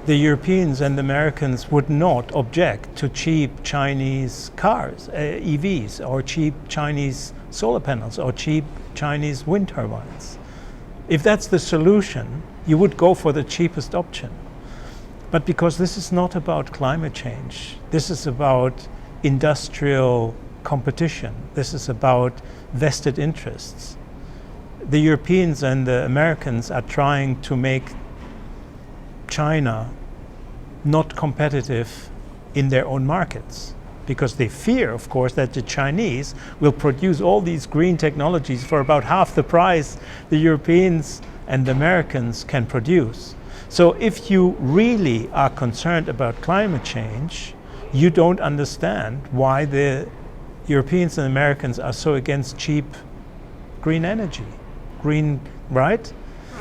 the Europeans and the Americans would not object to cheap Chinese cars, EVs, or cheap Chinese solar panels, or cheap Chinese wind turbines. If that's the solution, you would go for the cheapest option. But because this is not about climate change, this is about industrial competition, this is about vested interests. The Europeans and the Americans are trying to make China not competitive in their own markets, because they fear, of course, that the Chinese will produce all these green technologies for about half the price the Europeans and the Americans can produce. So if you really are concerned about climate change, you don't understand why the Europeans and Americans are so against cheap green energy. Green, right?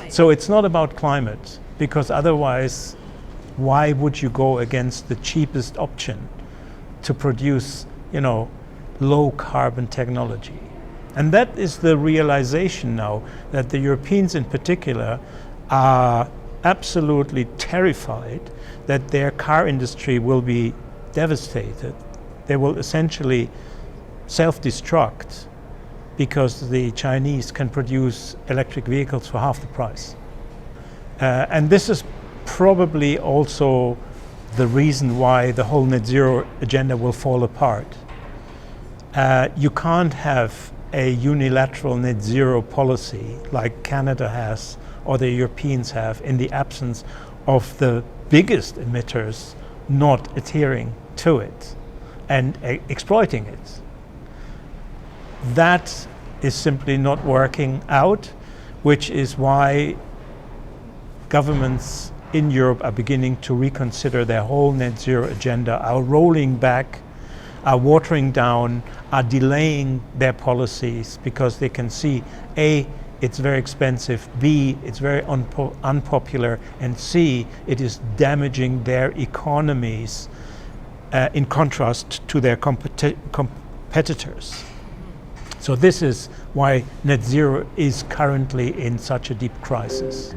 So it's not about climate, because otherwise, why would you go against the cheapest option to produce, low carbon technology? And that is the realization now, that the Europeans in particular are absolutely terrified that their car industry will be devastated. They will essentially self-destruct because the Chinese can produce electric vehicles for half the price. And this is probably also the reason why the whole net zero agenda will fall apart. You can't have a unilateral net zero policy like Canada has or the Europeans have in the absence of the biggest emitters not adhering to it and exploiting it. That is simply not working out, which is why governments in Europe are beginning to reconsider their whole net zero agenda, are rolling back, are watering down, are delaying their policies because they can see, A, it's very expensive, B, it's very unpopular, and C, it is damaging their economies in contrast to their competitors. So this is why net zero is currently in such a deep crisis.